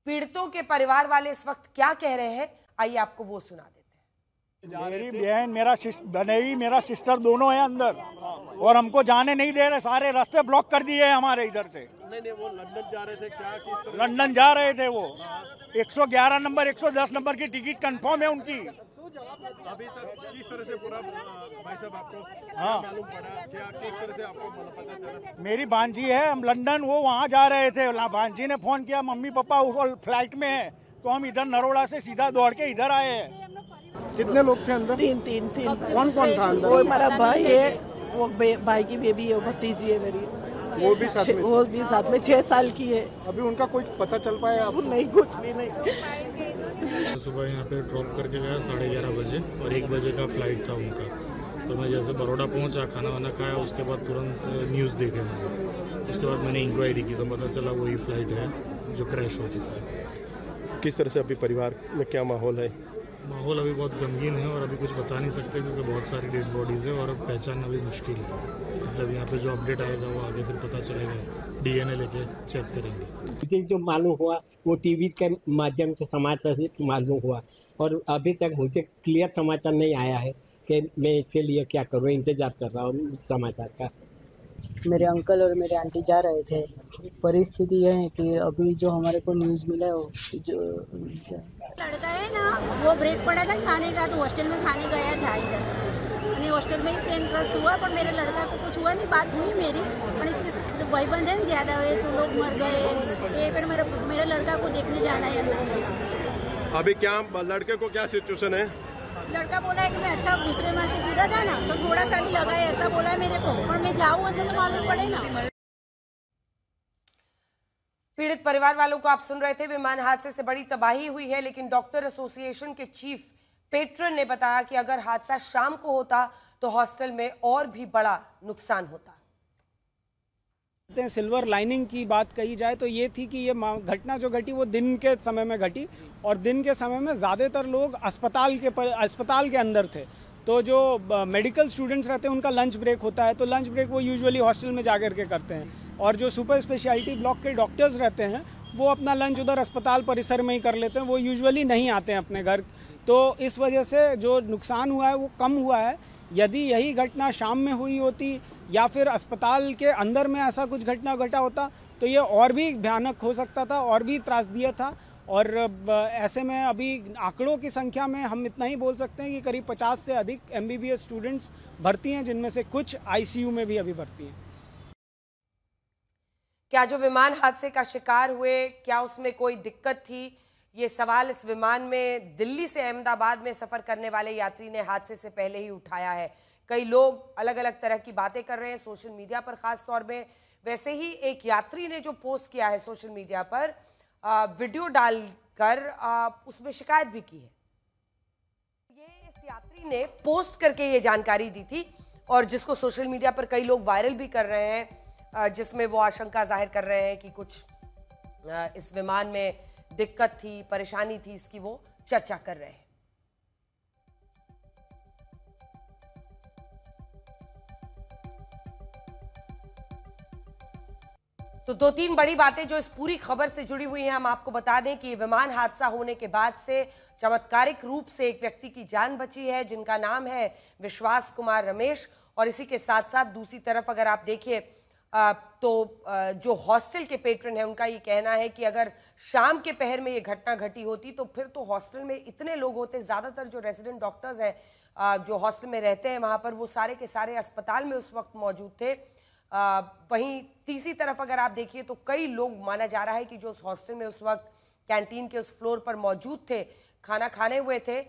पीड़ितों के परिवार वाले इस वक्त क्या कह रहे हैं, आइए आपको वो सुना देते हैं। मेरी बहन, मेरा सिस्टर दोनों है अंदर और हमको जाने नहीं दे रहे, सारे रास्ते ब्लॉक कर दिए हैं हमारे इधर से। नहीं, वो लंदन जा रहे थे क्या? लंदन जा रहे थे वो। 111 नंबर 110 नंबर की टिकट कंफर्म है उनकी। अभी तक किस तरह से पूरा भाई साहब आपको मालूम पड़ा क्या? किस तरह से आपको पता चला? मेरी भांजी है, हम लंदन, वो वहाँ जा रहे थे। भांजी ने फोन किया, मम्मी पापा उस फ्लाइट में है, तो हम इधर नरोड़ा से सीधा दौड़ के इधर आए हैं। कितने लोग थे अंदर? तीन। कौन कौन था अंदर? वो हमारा भाई है, वो भाई की बेबी है, भतीजी है मेरी, वो भी साथ में 6 साल की है। अभी उनका कुछ पता चल पाया आपको? नहीं, कुछ भी नहीं। सुबह यहाँ पे ड्रॉप करके गया 11:30 बजे और 1 बजे का फ्लाइट था उनका। तो मैं जैसे बड़ौदा पहुँचा, खाना वाना खाया, उसके बाद तुरंत न्यूज़ देखे मैंने। उसके बाद मैंने इंक्वायरी की तो पता चला वही फ्लाइट है जो क्रैश हो चुका है। किस तरह से अभी परिवार में क्या माहौल है? माहौल अभी बहुत गमगीन है और अभी कुछ बता नहीं सकते क्योंकि बहुत सारी डेड बॉडीज़ है और अब पहचानना भी मुश्किल है। मतलब यहाँ पे जो अपडेट आएगा वो आगे फिर पता चलेगा, डीएनए लेके चेक करेंगे। मुझे जो मालूम हुआ वो टीवी के माध्यम से समाचार से मालूम हुआ और अभी तक मुझे क्लियर समाचार नहीं आया है कि मैं इसके लिए क्या करूँ। इंतज़ार कर रहा हूँ समाचार का। मेरे अंकल और मेरे आंटी जा रहे थे। परिस्थिति यह है कि अभी जो हमारे को न्यूज़ मिला है वो जो लड़का है ना, वो ब्रेक पड़ा था खाने का, तो हॉस्टल में खाने गया था इधर। हॉस्टल में ही प्लेन क्रस्ट हुआ, पर मेरे लड़का को कुछ हुआ नहीं। बात हुई मेरी, पर इसके भाईबंद है ज्यादा हुए तो लोग मर गए। ये फिर मेरे लड़का को देखने जाना है अंदर मेरे। अभी क्या लड़के को क्या सिचुएशन है? लड़का बोला है कि मैं अच्छा दूसरे माह से कूदा था ना, तो थोड़ा खाली लगा है, ऐसा बोला है मेरे को, पर मैं जाऊँ अंदर तो मालूम पड़े ना। पीड़ित परिवार वालों को आप सुन रहे थे। विमान हादसे से बड़ी तबाही हुई है, लेकिन डॉक्टर एसोसिएशन के चीफ पेट्रन ने बताया कि अगर हादसा शाम को होता तो हॉस्टल में और भी बड़ा नुकसान होता। सिल्वर लाइनिंग की बात कही जाए तो ये थी कि ये घटना जो घटी वो दिन के समय में घटी और दिन के समय में ज़्यादातर लोग अस्पताल के अंदर थे। तो जो मेडिकल स्टूडेंट्स रहते हैं उनका लंच ब्रेक होता है, तो लंच ब्रेक वो यूजुअली हॉस्टल में जा कर के करते हैं और जो सुपर स्पेशलिटी ब्लॉक के डॉक्टर्स रहते हैं वो अपना लंच उधर अस्पताल परिसर में ही कर लेते हैं, वो यूजुअली नहीं आते हैं अपने घर। तो इस वजह से जो नुकसान हुआ है वो कम हुआ है। यदि यही घटना शाम में हुई होती या फिर अस्पताल के अंदर में ऐसा कुछ घटना घटा होता तो ये और भी भयानक हो सकता था और भी त्रासदिय था। और ऐसे में अभी आंकड़ों की संख्या में हम इतना ही बोल सकते हैं कि करीब 50 से अधिक MBBS स्टूडेंट्स भर्ती हैं, जिनमें से कुछ ICU में भी अभी भर्ती हैं। क्या जो विमान हादसे का शिकार हुए, क्या उसमें कोई दिक्कत थी? ये सवाल इस विमान में दिल्ली से अहमदाबाद में सफर करने वाले यात्री ने हादसे से पहले ही उठाया है। कई लोग अलग अलग तरह की बातें कर रहे हैं सोशल मीडिया पर, खास तौर में। वैसे ही एक यात्री ने जो पोस्ट किया है सोशल मीडिया पर, वीडियो डालकर उसमें शिकायत भी की है। ये इस यात्री ने पोस्ट करके ये जानकारी दी थी और जिसको सोशल मीडिया पर कई लोग वायरल भी कर रहे हैं, जिसमें वो आशंका जाहिर कर रहे हैं कि कुछ इस विमान में दिक्कत थी, परेशानी थी, इसकी वो चर्चा कर रहे हैं। तो 2-3 बड़ी बातें जो इस पूरी खबर से जुड़ी हुई हैं, हम आपको बता दें कि विमान हादसा होने के बाद से चमत्कारिक रूप से एक व्यक्ति की जान बची है, जिनका नाम है विश्वास कुमार रमेश। और इसी के साथ साथ दूसरी तरफ अगर आप देखिए तो जो हॉस्टल के पेट्रन हैं, उनका ये कहना है कि अगर शाम के पहर में ये घटना घटी होती तो फिर तो हॉस्टल में इतने लोग होते, ज़्यादातर जो रेजिडेंट डॉक्टर्स हैं जो हॉस्टल में रहते हैं वहाँ पर, वो सारे के सारे अस्पताल में उस वक्त मौजूद थे। वहीं तीसरी तरफ अगर आप देखिए तो कई लोग माना जा रहा है कि जो उस हॉस्टल में उस वक्त कैंटीन के उस फ्लोर पर मौजूद थे, खाना खाने हुए थे,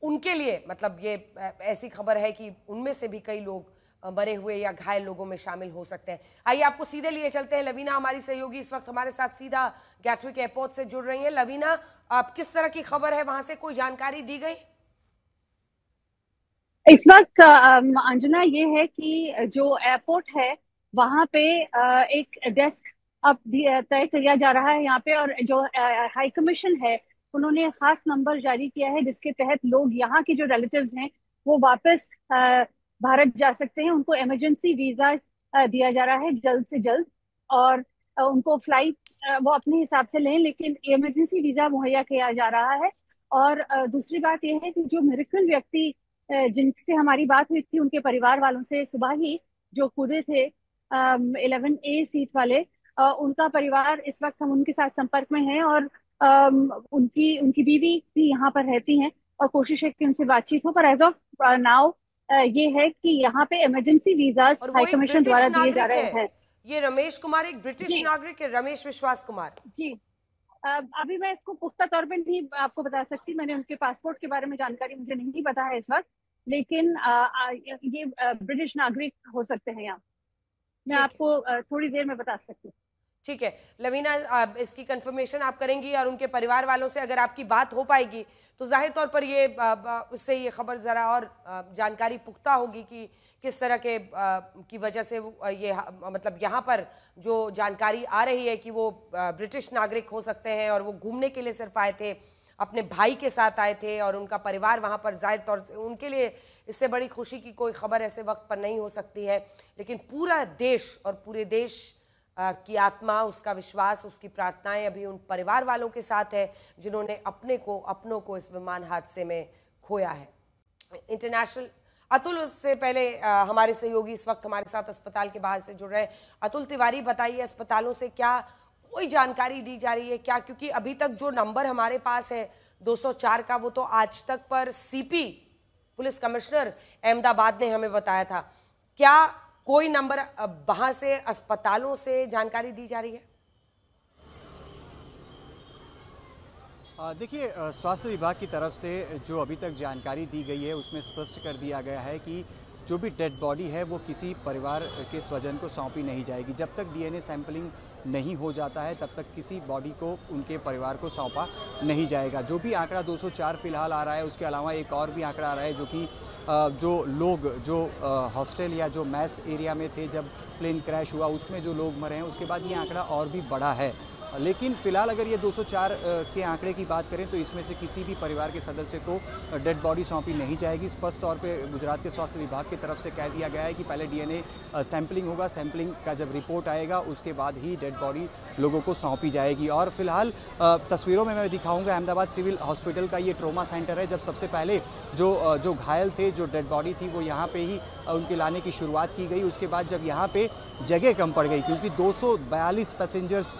उनके लिए मतलब ये ऐसी खबर है कि उनमें से भी कई लोग मरे हुए या घायल लोगों में शामिल हो सकते हैं। आइए आपको सीधे लिए चलते हैं। लवीना हमारी सहयोगी इस वक्त हमारे साथ सीधा गैटविक एयरपोर्ट से जुड़ रही हैं। लवीना, आप किस तरह की खबर है, वहां से कोई जानकारी दी गई? इस वक्त अंजना ये है कि जो एयरपोर्ट है वहां पे एक डेस्क अब तय किया जा रहा है यहाँ पे, और जो हाई कमीशन है उन्होंने खास नंबर जारी किया है जिसके तहत लोग यहाँ के जो रिलेटिव्स हैं वो वापस भारत जा सकते हैं। उनको इमरजेंसी वीजा दिया जा रहा है जल्द से जल्द। और उनको फ्लाइट वो अपने हिसाब से लें, लेकिन इमरजेंसी वीज़ा मुहैया किया जा रहा है। और दूसरी बात यह है कि जो मिरेकल व्यक्ति जिनसे हमारी बात हुई थी, उनके परिवार वालों से सुबह ही जो कूदे थे 11A सीट वाले, उनका परिवार इस वक्त हम उनके साथ संपर्क में हैं, और उनकी उनकी बीवी भी यहाँ पर रहती हैं और कोशिश है कि उनसे बातचीत हो। पर एज ऑफ नाउ ये है कि यहाँ पे इमरजेंसी वीजाज हाई कमीशन द्वारा दिए जा रहे हैं। ये रमेश कुमार एक ब्रिटिश नागरिक है, रमेश विश्वास कुमार जी। अभी मैं इसको पुख्ता तौर पे नहीं आपको बता सकती, मैंने उनके पासपोर्ट के बारे में जानकारी मुझे नहीं पता है इस वक्त, लेकिन ये ब्रिटिश नागरिक हो सकते हैं यहाँ। मैं आपको थोड़ी देर में बता सकती हूँ। ठीक है लवीना, इसकी कंफर्मेशन आप करेंगी और उनके परिवार वालों से अगर आपकी बात हो पाएगी तो जाहिर तौर पर ये उससे ये खबर ज़रा और जानकारी पुख्ता होगी कि किस तरह के की वजह से ये मतलब यहाँ पर जो जानकारी आ रही है कि वो ब्रिटिश नागरिक हो सकते हैं और वो घूमने के लिए सिर्फ आए थे, अपने भाई के साथ आए थे और उनका परिवार वहाँ पर जाहिर तौर से उनके लिए इससे बड़ी खुशी की कोई खबर ऐसे वक्त पर नहीं हो सकती है। लेकिन पूरा देश और पूरे देश की आत्मा, उसका विश्वास, उसकी प्रार्थनाएं अभी उन परिवार वालों के साथ है जिन्होंने अपनों को इस विमान हादसे में खोया है। इंटरनेशनल अतुल, उससे पहले हमारे सहयोगी इस वक्त हमारे साथ अस्पताल के बाहर से जुड़ रहे हैं। अतुल तिवारी, बताइए अस्पतालों से क्या कोई जानकारी दी जा रही है क्या? क्योंकि अभी तक जो नंबर हमारे पास है 204 का, वो तो आज तक पर सीपी पुलिस कमिश्नर अहमदाबाद ने हमें बताया था। क्या कोई नंबर वहां से अस्पतालों से जानकारी दी जा रही है? देखिए, स्वास्थ्य विभाग की तरफ से जो अभी तक जानकारी दी गई है उसमें स्पष्ट कर दिया गया है कि जो भी डेड बॉडी है वो किसी परिवार के स्वजन को सौंपी नहीं जाएगी। जब तक डीएनए सैंपलिंग नहीं हो जाता है तब तक किसी बॉडी को उनके परिवार को सौंपा नहीं जाएगा। जो भी आंकड़ा 204 फिलहाल आ रहा है, उसके अलावा एक और भी आंकड़ा आ रहा है जो कि जो लोग जो हॉस्टल या जो मैस एरिया में थे जब प्लेन क्रैश हुआ उसमें जो लोग मरे हैं, उसके बाद ये आंकड़ा और भी बढ़ा है। लेकिन फिलहाल अगर ये 204 के आंकड़े की बात करें तो इसमें से किसी भी परिवार के सदस्य को डेड बॉडी सौंपी नहीं जाएगी। स्पष्ट तौर पे गुजरात के स्वास्थ्य विभाग की तरफ से कह दिया गया है कि पहले डीएनए सैंपलिंग होगा, सैंपलिंग का जब रिपोर्ट आएगा उसके बाद ही डेड बॉडी लोगों को सौंपी जाएगी। और फिलहाल तस्वीरों में मैं दिखाऊंगा अहमदाबाद सिविल हॉस्पिटल का ये ट्रोमा सेंटर है। जब सबसे पहले जो घायल थे, जो डेड बॉडी थी, वो यहाँ पे ही उनके लाने की शुरुआत की गई। उसके बाद जब यहाँ पे जगह कम पड़ गई, क्योंकि 242 पैसेंजर्स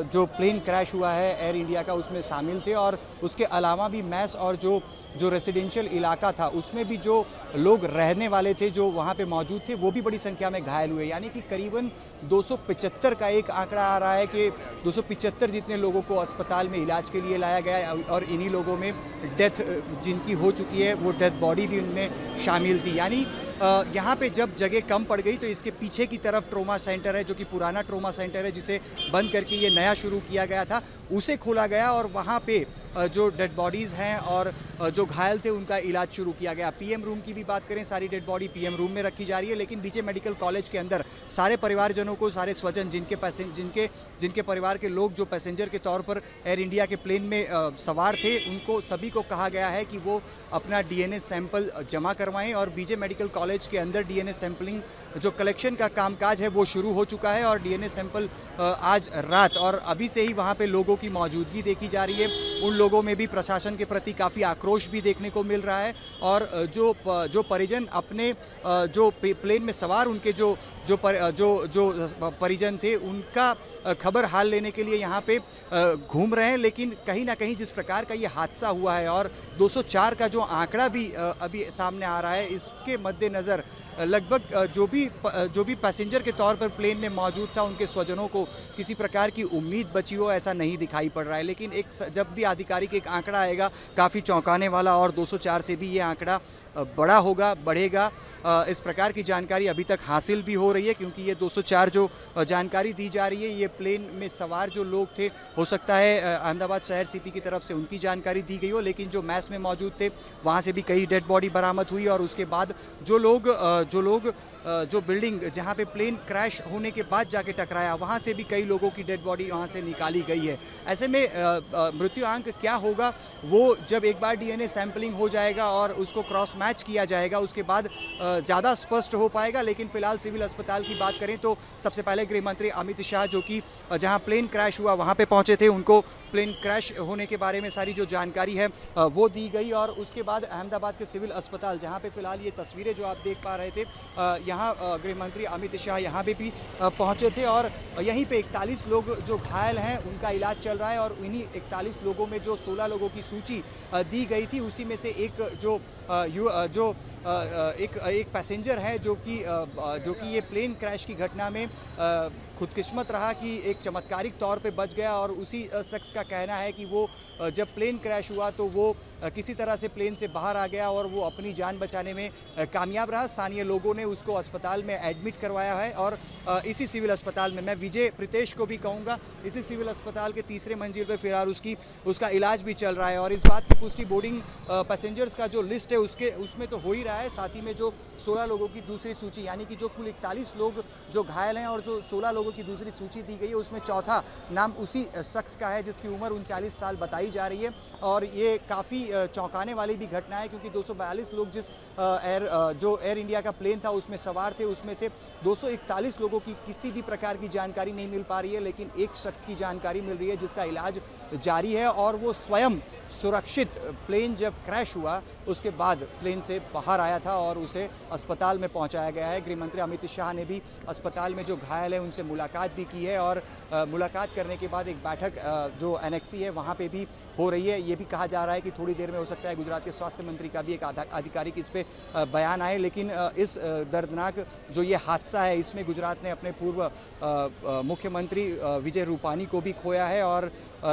जो प्लेन क्रैश हुआ है एयर इंडिया का उसमें शामिल थे, और उसके अलावा भी मैस और जो रेसिडेंशियल इलाका था उसमें भी जो लोग रहने वाले थे जो वहाँ पे मौजूद थे वो भी बड़ी संख्या में घायल हुए। यानी कि करीबन 275 का एक आंकड़ा आ रहा है कि 275 जितने लोगों को अस्पताल में इलाज के लिए लाया गया, और इन्हीं लोगों में डेथ जिनकी हो चुकी है वो डेथ बॉडी भी उनमें शामिल थी। यानी यहाँ पे जब जगह कम पड़ गई तो इसके पीछे की तरफ ट्रोमा सेंटर है जो कि पुराना ट्रोमा सेंटर है जिसे बंद करके ये नया शुरू किया गया था, उसे खोला गया और वहाँ पे जो डेड बॉडीज़ हैं और जो घायल थे उनका इलाज शुरू किया गया। पीएम रूम की भी बात करें, सारी डेड बॉडी पीएम रूम में रखी जा रही है, लेकिन बीजे मेडिकल कॉलेज के अंदर सारे परिवारजनों को, सारे स्वजन जिनके परिवार के लोग जो पैसेंजर के तौर पर एयर इंडिया के प्लेन में सवार थे, उनको सभी को कहा गया है कि वो अपना डीएनए सैंपल जमा करवाएं। और बीजे मेडिकल कॉलेज के अंदर डीएनए सैंपलिंग जो कलेक्शन का कामकाज है वो शुरू हो चुका है और डीएनए सैंपल आज रात और अभी से ही वहाँ पे लोगों की मौजूदगी देखी जा रही है। उन लोगों में भी प्रशासन के प्रति काफ़ी आक्रोश भी देखने को मिल रहा है, और जो परिजन अपने जो प्लेन में सवार उनके जो परिजन थे उनका खबर हाल लेने के लिए यहाँ पे घूम रहे हैं। लेकिन कहीं ना कहीं जिस प्रकार का ये हादसा हुआ है और 204 का जो आंकड़ा भी अभी सामने आ रहा है, इसके मद्देनज़र लगभग जो भी पैसेंजर के तौर पर प्लेन में मौजूद था उनके स्वजनों को किसी प्रकार की उम्मीद बची हो ऐसा नहीं दिखाई पड़ रहा है। लेकिन जब भी आधिकारिक एक आंकड़ा आएगा काफ़ी चौंकाने वाला, और 204 से भी ये आंकड़ा बड़ा होगा, बढ़ेगा, इस प्रकार की जानकारी अभी तक हासिल भी हो रही है। क्योंकि ये 204 जो जानकारी दी जा रही है, ये प्लेन में सवार जो लोग थे, हो सकता है अहमदाबाद शहर सीपी की तरफ से उनकी जानकारी दी गई हो, लेकिन जो मैस में मौजूद थे वहाँ से भी कई डेड बॉडी बरामद हुई। और उसके बाद जो लोग जो लोग जो बिल्डिंग जहां पे प्लेन क्रैश होने के बाद जाके टकराया वहां से भी कई लोगों की डेड बॉडी वहां से निकाली गई है। ऐसे में मृत्यु आंक क्या होगा वो जब एक बार डीएनए सैंपलिंग हो जाएगा और उसको क्रॉस मैच किया जाएगा उसके बाद ज़्यादा स्पष्ट हो पाएगा। लेकिन फिलहाल सिविल अस्पताल की बात करें तो सबसे पहले गृह मंत्री अमित शाह जो कि जहां प्लेन क्रैश हुआ वहां पे पहुंचे थे, उनको प्लेन क्रैश होने के बारे में सारी जो जानकारी है वो दी गई। और उसके बाद अहमदाबाद के सिविल अस्पताल जहां पे फिलहाल ये तस्वीरें जो आप देख पा रहे थे, यहाँ गृह मंत्री अमित शाह यहाँ पे भी पहुंचे थे और यहीं पे 41 लोग जो घायल हैं उनका इलाज चल रहा है। और इन्हीं 41 लोगों में जो 16 लोगों की सूची दी गई थी उसी में से एक एक पैसेंजर है जो कि ये प्लेन क्रैश की घटना में खुदकिस्मत रहा कि एक चमत्कारिक तौर पे बच गया। और उसी शख्स का कहना है कि वो जब प्लेन क्रैश हुआ तो वो किसी तरह से प्लेन से बाहर आ गया और वो अपनी जान बचाने में कामयाब रहा। स्थानीय लोगों ने उसको अस्पताल में एडमिट करवाया है और इसी सिविल अस्पताल में, मैं विजय प्रितेश को भी कहूँगा, इसी सिविल अस्पताल के तीसरे मंजिल पर फिलहाल उसका इलाज भी चल रहा है। और इस बात की पुष्टि बोर्डिंग पैसेंजर्स का जो लिस्ट है उसमें तो हो ही रहा है, साथ ही में जो 16 लोगों की दूसरी सूची यानी कि जो कुल 41 लोग जो घायल हैं और जो 16 लोगों की दूसरी सूची दी गई है उसमें चौथा नाम उसी शख्स का है जिसकी उम्र 39 साल बताई जा रही है। और ये काफ़ी चौंकाने वाली भी घटना है क्योंकि 242 लोग जिस एयर इंडिया का प्लेन था उसमें सवार थे, उसमें से 241 लोगों की किसी भी प्रकार की जानकारी नहीं मिल पा रही है। लेकिन एक शख्स की जानकारी मिल रही है जिसका इलाज जारी है और वो स्वयं सुरक्षित प्लेन जब क्रैश हुआ उसके बाद प्लेन से बाहर आया था और उसे अस्पताल में पहुंचाया गया है। गृह मंत्री अमित शाह ने भी अस्पताल में जो घायल है उनसे मुलाकात भी की है और मुलाकात करने के बाद एक बैठक जो एनेक्सी है वहाँ पे भी हो रही है। ये भी कहा जा रहा है कि थोड़ी देर में हो सकता है गुजरात के स्वास्थ्य मंत्री का भी एक आधिकारिक इस पे बयान आए। लेकिन इस दर्दनाक जो ये हादसा है इसमें गुजरात ने अपने पूर्व मुख्यमंत्री विजय रूपानी को भी खोया है और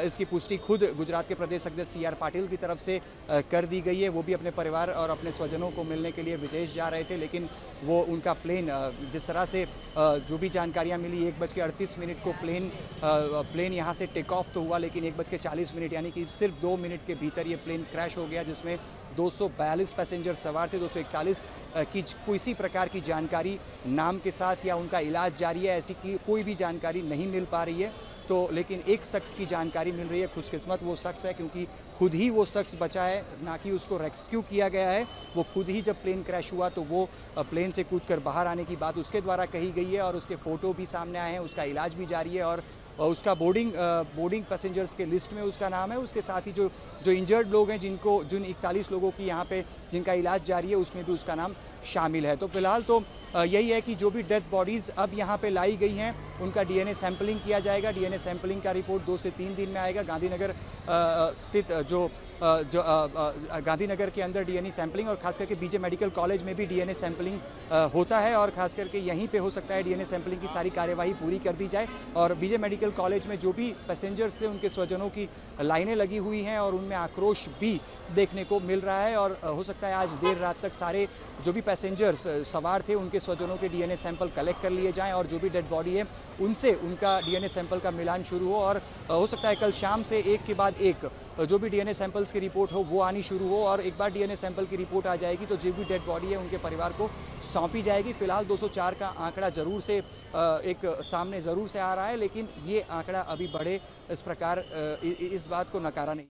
इसकी पुष्टि खुद गुजरात के प्रदेश अध्यक्ष CR पाटिल की तरफ से कर दी गई है। वो भी अपने परिवार और अपने स्वजनों को मिलने के लिए विदेश जा रहे थे, लेकिन वो उनका प्लेन जिस तरह से जो भी जानकारियां मिली 1:38 को प्लेन यहाँ से टेक ऑफ तो हुआ, लेकिन 1:40 यानी कि सिर्फ 2 मिनट के भीतर ये प्लेन क्रैश हो गया जिसमें 242 पैसेंजर सवार थे। 241 की किसी प्रकार की जानकारी नाम के साथ या उनका इलाज जारी है ऐसी कोई भी जानकारी नहीं मिल पा रही है। तो लेकिन एक शख्स की जानकारी मिल रही है, खुशकिस्मत वो शख्स है क्योंकि खुद ही वो शख्स बचा है, ना कि उसको रेस्क्यू किया गया है। वो खुद ही जब प्लेन क्रैश हुआ तो वो प्लेन से कूदकर बाहर आने की बात उसके द्वारा कही गई है और उसके फ़ोटो भी सामने आए हैं, उसका इलाज भी जारी है और उसका बोर्डिंग पैसेंजर्स के लिस्ट में उसका नाम है। उसके साथ ही जो इंजर्ड लोग हैं जिन 41 लोगों की यहाँ पे जिनका इलाज जारी है उसमें भी उसका नाम शामिल है। तो फिलहाल तो यही है कि जो भी डेथ बॉडीज़ अब यहाँ पे लाई गई हैं उनका डीएनए सैंपलिंग किया जाएगा। डीएनए सैंपलिंग का रिपोर्ट 2 से 3 दिन में आएगा। गांधीनगर स्थित जो गांधीनगर के अंदर डीएनए सैंपलिंग और खास करके बीजे मेडिकल कॉलेज में भी डीएनए सैंपलिंग होता है और खास करके यहीं पे हो सकता है डीएनए सैंपलिंग की सारी कार्यवाही पूरी कर दी जाए। और बीजे मेडिकल कॉलेज में जो भी पैसेंजर्स से उनके स्वजनों की लाइनें लगी हुई हैं और उनमें आक्रोश भी देखने को मिल रहा है और हो सकता है आज देर रात तक सारे जो भी पैसेंजर्स सवार थे उनके स्वजनों के डीएनए सैंपल कलेक्ट कर लिए जाएं और जो भी डेड बॉडी है उनसे उनका डीएनए सैंपल का मिलान शुरू हो और हो सकता है कल शाम से एक के बाद एक जो भी डीएनए सैंपल्स की रिपोर्ट हो वो आनी शुरू हो और एक बार डीएनए सैंपल की रिपोर्ट आ जाएगी तो जो भी डेड बॉडी है उनके परिवार को सौंपी जाएगी। फिलहाल 204 का आंकड़ा ज़रूर से एक सामने ज़रूर से आ रहा है, लेकिन ये आंकड़ा अभी बढ़े इस प्रकार इस बात को नकारा नहीं।